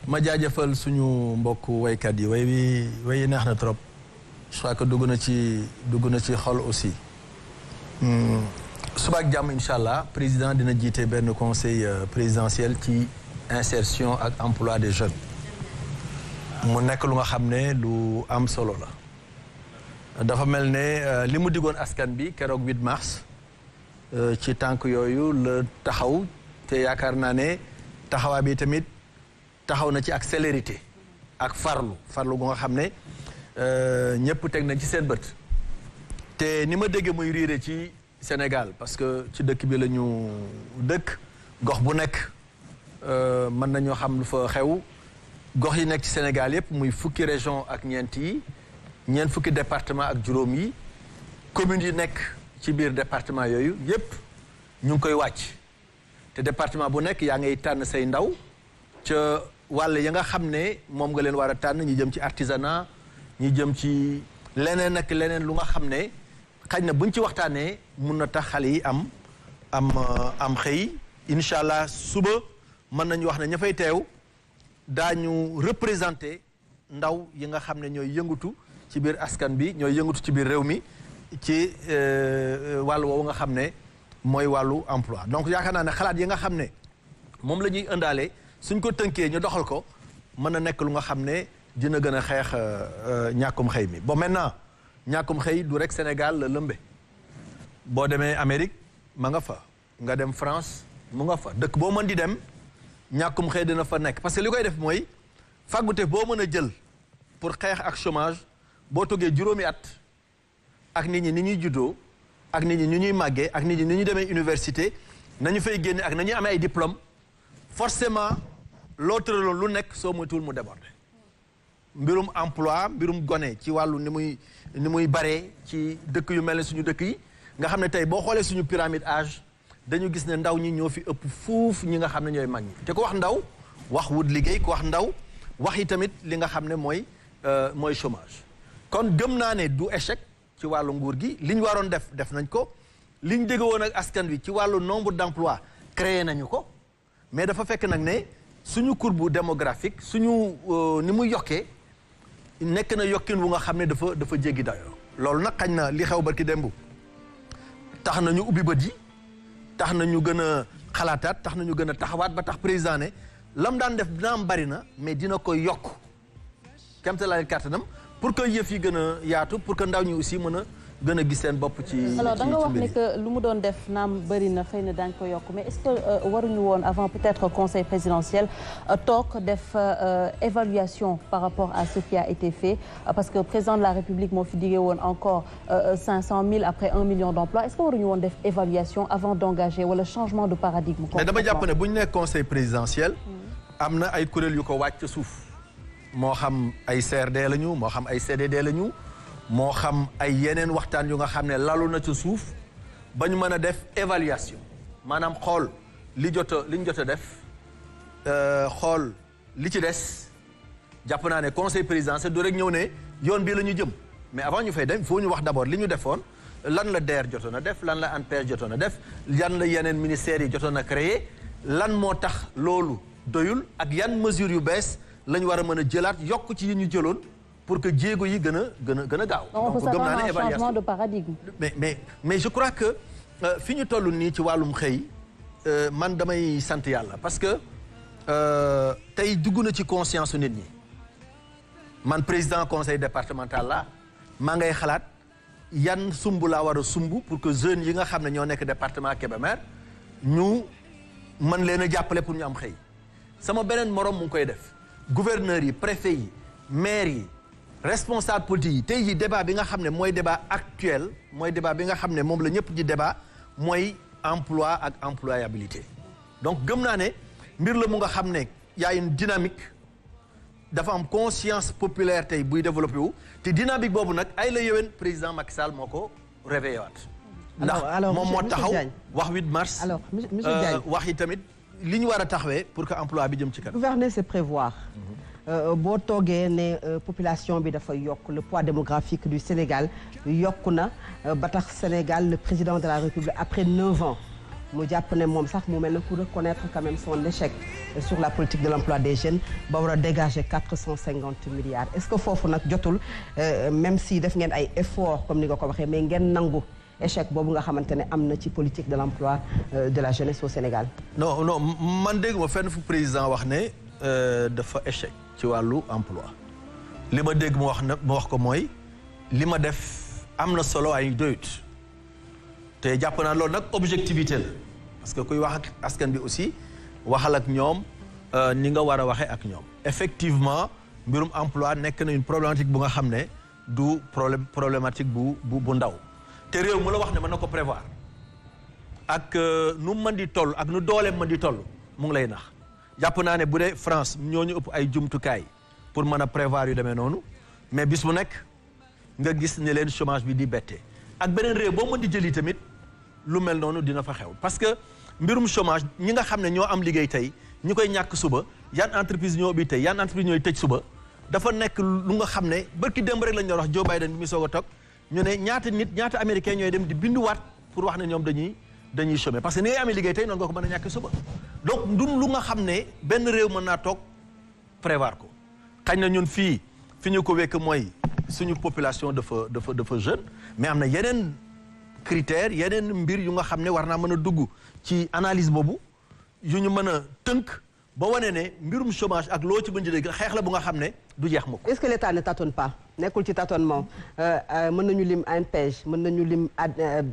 ma jaajëfal suñu mbokk waykat yi way neex na trop je crois que dugg na ci xol aussi suba ak jàmm incha allah président dina jiite benn conseil présidentiel ci insertion ak emploi des jeunes mu nekk lu nga xam ne lu am solo la dafa mel ne li mu diggoon askan bi keroog 8 mars ci tànk yooyu la taxaw te yaakaar naa ne taxawaa bi tamit taxaw na ci ak célérité ak farlu gu nga xam ne ñëpp teg nañ ci seen bët te ni ma déggee muy riire ci Sénégal parce que ci dëkk bi la ñu dëkk gox bu nekk mën nañoo xam lu fa xew gox yi nekk ci Sénégal yëpp muy fukki région ak ñeent fukki département ak juróom yi communes yi nekk ci biir département yooyu yëpp ñu ngi koy wàcc te département bu nekk yaa ngay tànn say ndaw ca wàll ya nga xam ne moom nga leen war a tànn ñi jëm ci artisanat ñi jëm ci leneen ak leneen lu nga xam ne xëy na buñ ci waxtaanee mun na tax xale yi am xëy incha allah suba mën nañu wax ne ña fay teew daañu représenté ndaw yi nga xam ne ñooy yëngatu ci biir askan bi ñooy yëngatu ci biir réew mi ci wàllu woowu nga xam ne mooy wàllu emploi donc yaakaar naa ne xalaat yi nga xam ne moom la ñuy ëndaale suñ ko tënkee ñu doxal ko mën na nekk lu nga xam ne dina gën a xeex ñàkkum xëy mi bon maintenant ñàkkum xëy du rek Sénégal la lëmbe boo demee Amérique ma nga fa nga dem France mu nga fa dëkk boo mën di dem ñàkkum xëy dina fa nekk parce que li koy def mooy fàggute boo mën a jël pour xeex ak chômage boo toggee juróomi at ak nit ñi ni ñuy juddoo ak nit ñi ni ñuy màggee ak nit ñi ni ñuy demee université nañu fay génne ak nañuy amee ay diplôme forcément loo tëraloon lu nekk soo moytuwul mu déborder mbirum emploi mbirum gone ci wàllu ni muy baree ci dëkk yu mel ne suñu dëkk yi nga xam ne tey boo xoolee suñu pyramide âge dañu gis ne ndaw ñi ñoo fi ëpp fuuf ñi nga xam ne ñooy mag ñi te ku wax ndaw wax wut liggéey ku wax ndaw wax yi tamit li nga xam ne mooy chômage kon gëm naa ne du échec ci wàllu nguur gi li ñu waroon def nañ ko li ñu dégg woon ak askan wi ci wàllu nombre d'emploi créé nañu ko mais dafa fekk nag ne suñu courbe démographique suñu ni muy yokkee nekk na yokkin wu nga xam ne dafa jéggi dayoo loolu nag xañ na li xew barki démb tax na ñu ubbi bët yi tax na ñu gën a xalaataat tax na ñu gën a taxawaat ba tax président ne lam daan def dina am bari na mais dina ko yokk kemte laa kàttanam pour que yëf yi gën a yaatu pour que ndaw ñi aussi mën a gën a gis seen bopp ci alors da nga wax ne que lu mu doon def naam bëri na xëy na daañu ko yokk mais est-ce que waruñu woon avant peut-être conseil présidentiel toog def évaluation par rapport à ce qui a été fait parce que président de la République moo fi diggee woon encore 500 000 après 1 million d'emplois est-ce que waruñu woon def évaluation avant d'engager wala changement de paradigme mais dama jàpp ne bu ñu nekk conseil présidentiel am na ay kuréel yu ko wàcc suuf moo xam ay CRD lañu moo xam ay CDD lañu moo xam ay yeneen waxtaan yu nga xam ne lalu na ci suuf ba ñu mën a def évaluation maanaam xool li ñu jot a def xool li ci des jàpp naa ne conseil présidentiel du rek ñëw ne yoon bii la ñu jëm mais avant ñu fay dem il faut ñu wax d'abord li ñu defoon lan la DER jotoon a def lan la ANPEJ jotoon a def yan la yeneen ministères yi jotoon a créé lan moo tax loolu doyul ak yan mesures yu bees la ñu war a mën a jëlaat yokk ci yi ñu jëloon pour que jéego yi gën a gaaw. donc gëm naa ne évaluation changement de paradigme. mais je crois que fi ñu toll nii ci wàllum xëy man damay sant yàlla parce que tey dugg na ci conscience su nit ñi man président conseil départemental la maa ngay xalaat yan sumb laa war a sumb pour que jeunes yi nga xam ne ñoo nekk département Kébémer ñu mën leen a jàppale pour ñu am xëy sama beneen morom mu ngi koy def gouverneurs yi préfet yi maires yi. responsable politique yi tey jii débat bi nga xam ne mooy débat actuel mooy débat bi nga xam ne moom la ñëpp di débat mooy emploi ak employabilité donc gëm naa ne mbir la mu nga xam ne y a une dynamique dafa am conscience populaire tey buy développé wu te dynamique boobu nag ay la yéwén président Macky Sall moo ko réveillé waat ndax moom moo taxaw wax 8 mars alors monsieur Diagne wax yi tamit li ñu war a taxawee pour que emploi bi jëm ci kanam. gouverner c'est prévoir. boo toogee ne population bi dafa yokk le poids démographique du Sénégal yokk na ba tax Sénégal le président de la République après 9 ans mu jàpp ne moom sax mu mel ne ku reconnaître quand même son échec sur la politique de l'emploi des jeunes ba war a dégager 450 milliards est-ce que foofu nag jotul même si def ngeen ay efforts comme ni nga ko waxee mais ngeen nangu échec boobu nga xamante ne am na ci politique de l'emploi de la jeunesse au Sénégal. non man dégg ma fenn fu président wax ne dafa échec ci wàllu emploi li ma dégg mu wax ko mooy li ma def am na solo ay doyut te jàpp naa loolu nag objectivité la parce que kuy wax ak askan bi aussi waxal ak ñoom ni nga war a waxee ak ñoom. effectivement mbirum emploi nekk na une problématique bu nga xam ne du problématique bu ndaw te réew mu la wax ne mën na ko prévoir ak nu mën di toll ak nu dooleem mën di toll mu ngi lay nax jàpp naa ne bu dee France ñoo ñu ëpp ay jumtukaay pour mën a prévoir yu demee noonu mais bis bu nekk nga gis ne leen chômage bi di bette ak beneen réew boo mën di jëli tamit lu mel noonu dina fa xew parce que mbirum chômage ñi nga xam ne ñoo am liggéey tey ñi koy ñàkk suba yan entreprise ñoo ubbi tey yan entreprise ñooy tëj suba dafa nekk lu nga xam ne barki démb rek lañ doon wax Joe Biden bi mu soog a toog ñu ne ñaata américain ñooy dem di binduwaat pour wax ne ñoom dañuy chômer parce que ni ngay amee liggéey tey noonu nga ko mën a ñàkk suba donc du lu nga xam ne benn réew mën naa toog prévoir ko xañ na ñun fi ñu ko wekk mooy suñu population dafa jeune mais am na yeneen critères yeneen mbir yu nga xam ne war naa mën a dugg ci analyse boobu yu ñu mën a tënk ba wane ne mbirum chômage ak loo ci mën di xeex la bu nga xam ne du jeex mukk. est-ce que l'État ne tâtonne pas nekkul ci tâtonnement mën nañu lim ANPEJ mën nañu lim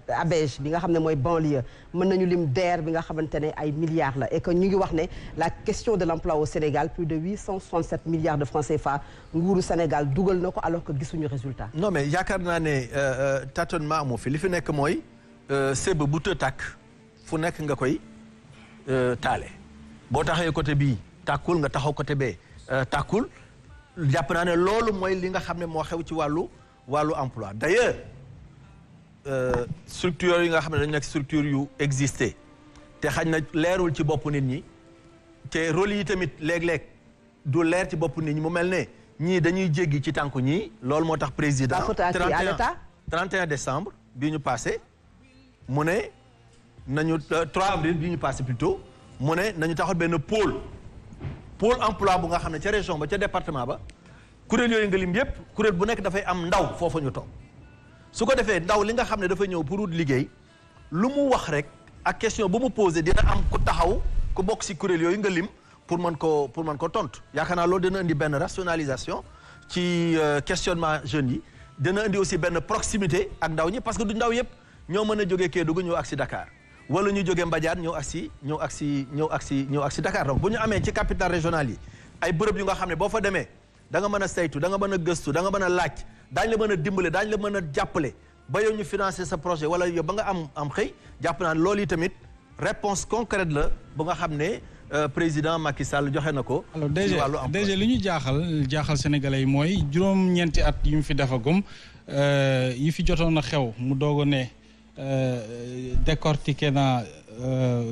ABEJ bi nga xam ne mooy banlieue mën nañu lim DER bi nga xamante ne ay milliards la et que ñu ngi wax ne la question de l'emploi au Sénégal plus de 867 milliards de francs CFA nguuru Sénégal dugal na ko alors que gisuñu résultat. non mais yaakaar naa ne tâtonnement amoo fi li fi nekk mooy sëb bu të tàkk fu nekk nga koy taale boo taxee côté bii tàkkul nga taxaw côté bee tàkkul jàpp naa ne loolu mooy li nga xam ne moo xew ci wàllu emploi d'ailleurs structure yi nga xam ne dañu nekk structure yu existé te xañ na leerul ci bopp nit ñi te rôle yi tamit léeg-léeg du leer ci bopp nit ñi mu mel ne ñii dañuy jéggi ci tànku ñii loolu moo tax président 31 décembre bii ñu passé mu ne nañu 3 avril bii ñu passé plutôt mu ne nañu taxal benn pôle emploi bu nga xam ne ca région ba ca département ba kuréel yooyu nga lim yépp kuréel bu nekk dafay am ndaw foofa ñu toog su ko defee ndaw li nga xam ne dafa ñëw pour wut liggéey lu mu wax rek ak question bu mu posé dina am ku taxaw ku bokk ci kuréel yooyu nga lim pour mën ko tontu yaakaar naa loolu dina indi benn rationalisation ci questionnement jeunes yi dina indi aussi benn proximité ak ndaw ñi parce que du ndaw yépp ñoo mën a jógee Kédougou ñëw ak ci Dakar wala ñu jógee Mbadiane ñëw ak si Dakar donc bu ñu amee ci capitale régionale yi ay bërëb yu nga xam ne boo fa demee da nga mën a saytu da nga mën a gëstu da nga mën a laaj daañu la mën a dimbale daañu la mën a jàppale ba yow ñu financer sa projet wala yow ba nga am xëy jàpp naa loolu yi tamit réponse concrète la bu nga xam ne président Macky Sall joxe na ko. alors déjà li ñu jaaxal sénégalais yi mooy juróom-ñeenti at yu mu fi defagum yi fi jotoon a xew mu doog a ne. décortiqué na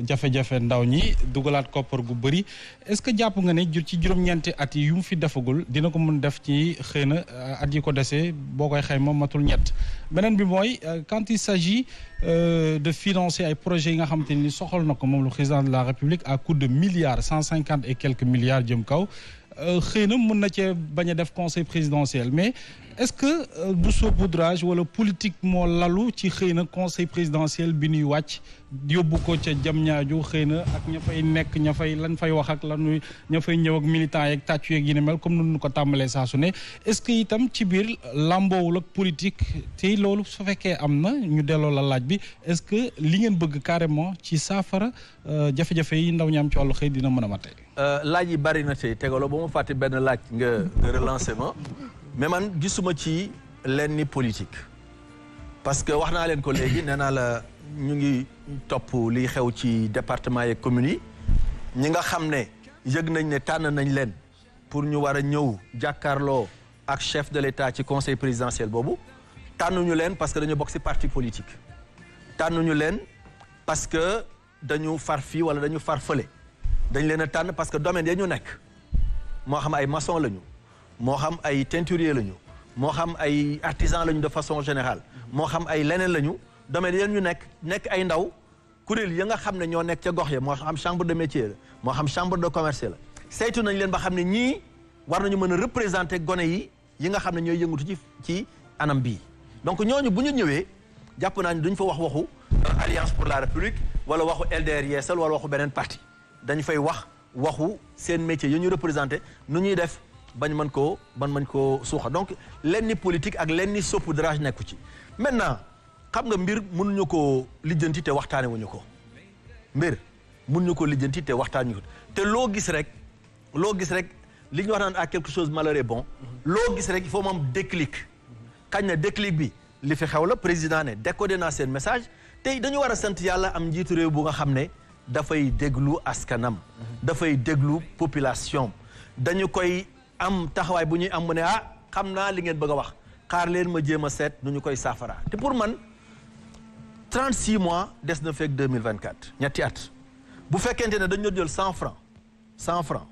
jafe-jafe ndaw ñi dugalaat koppar gu bëri est-ce que jàpp nga ne ci juróom-ñeenti at yi yu mu fi defagul dina ko mën def ci xëy na at yi ko desee boo koy xayma matul ñett beneen bi mooy quand il s'agit de financer ay projets yi nga xamante ni soxal na ko moom le président de la République à coût de milliards 150 et quelques milliards jëm kaw xëy na mën na cee bañ a def conseil présidentiel mais est-ce que du saupoudrage wala politique moo lalu ci xëy na conseil présidentiel bi ñuy wàcc yóbbu ko ca jam ñaaju xëy na ak ña fay nekk ña fay lan fay wax ak lan ña fay ñëw ak militants yeeg tàccu yeeg yi ne mel comme nu ko tàmbalee saa su ne est-ce que itam ci biir làmboowul ak politique te loolu su fekkee am na ñu delloo la laaj bi est-ce que li ngeen bëgg carrément ci saafara jafe-jafe yi ndaw ñi am ci wàllu xëy dina mën a mate laaj yi bari na tey tegaloo ba mu fàtte benn laaj nga relancer ma mais man gisuma ci leen ni politique parce que wax naa leen ko léegi nee naa la ñu ngi topp liy xew ci département yeeg communes yi ñi nga xam ne yëg nañ ne tànn nañ leen pour ñu war a ñëw jàkkaarloo ak chef de l'État ci conseil présidentiel boobu tànnuñu leen parce que dañu bokk ci parti politique tànnuñu leen parce que dañu far fii wala dañu far fële dañ leen a tànn parce que domaine ya ñu nekk moo xam ay maçon lañu moo xam ay teinturier lañu moo xam ay artisan lañu de façon générale moo xam ay leneen lañu domaine yeen ñu nekk ay ndaw kuréel ya nga xam ne ñoo nekk ca gox ya moo xam chambre de métier la moo xam chambre de commerce la saytu nañ leen ba xam ne ñii war nañu mën a représenter gone yi nga xam ne ñooy yëngatu ci anam bii donc ñooñu bu ñu ñëwee jàpp naa ne duñ fa wax waxu alliance pour la république wala waxu LDR Yeesal wala waxu beneen parti dañ fay wax waxu seen métier yi ñu représenté nu ñuy def bañ mën koo suuxa donc lenni politique ak lenni saupoudrage nekku ci maintenant xam nga mbir mënuñu ko lijjanti te waxtaane wuñu ko mbir mënuñu ko lijjanti te waxtaane wuñu ko te loo gis rek li ñu wax naan à quelque chose malheur est bon loo gis rek il faut moom déclic kañ na déclic bi li fi xew la président ne décodé naa seen message tey dañu war a sant yàlla am njiitu réew bu nga xam ne dafay déglu askanam dafay déglu population dañu koy am taxawaay bu ñuy am mu ne xam naa li ngeen bëgg a wax xaar leen ma jéem a seet nu ñu koy saafara te pour man 36 mois des na fekk 2024 ñetti at bu fekkente ne dañu jël 100 francs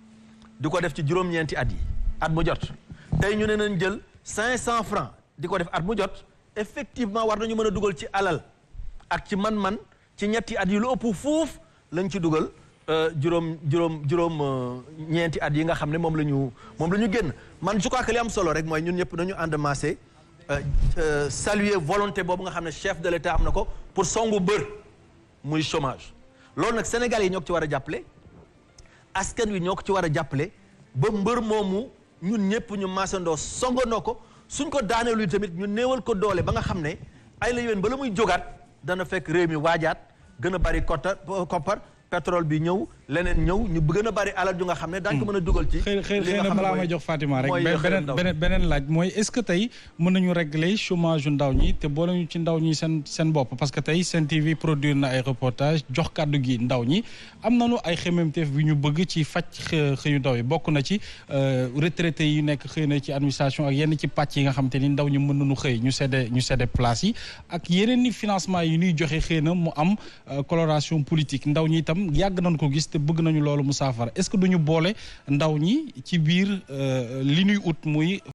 di ko def ci juróom-ñeenti at yi at mu jot tey ñu ne nañ jël 500 francs di ko def at mu jot effectivement war nañu mën a dugal ci alal ak ci man-man ci ñetti at yi lu ëpp fuuf lañ ci dugal ñeenti at yi nga xam ne moom la ñu génn man je crois que li am solo rek mooy ñun ñëpp dañu ànd maase saluer volonté boobu nga xam ne chef de l'État am na ko pour songu mbër muy chômage loolu nag Sénégal yi ñoo ko ci war a jàppale askan wi ñoo ko ci war a jàppale ba mbër moomu ñun ñëpp ñu maasandoo songandoo ko suñ ko daaneelu tamit ñu néewal ko doole ba nga xam ne ay la yowén bala muy jógaat dana fekk réew mi waajaat gën a bari koppar pétrole bi ñëw leneen ñëw ñu gën a bari alal ju nga xam ne daañu ko mën a dugal ci xëy na balaa may jox Fatima rek beneen laaj mooy est-ce que tey mën nañu régler chômage yu ndaw ñi te boole ñu ci ndaw ñi seen bopp parce que tey Sen TV produire na ay reportage jox kàddu gi ndaw ñi am nañu ay xemmemteef bi ñu bëgg ci faj xëyu ndaw yi bokk na ci retraité yi nekk xëy na ci administration ak yenn ci pàcc yi nga xam te ni ndaw ñi mën nañu xëy ñu séddee place yi ak yeneen ni financement yi ñuy joxe xëy na mu am coloration politique ndaw ñi itam yàgg nañ ko gis te bëgg nañu loolu mu saafara est-ce que duñu boole ndaw ñi ci biir li ñuy ut muy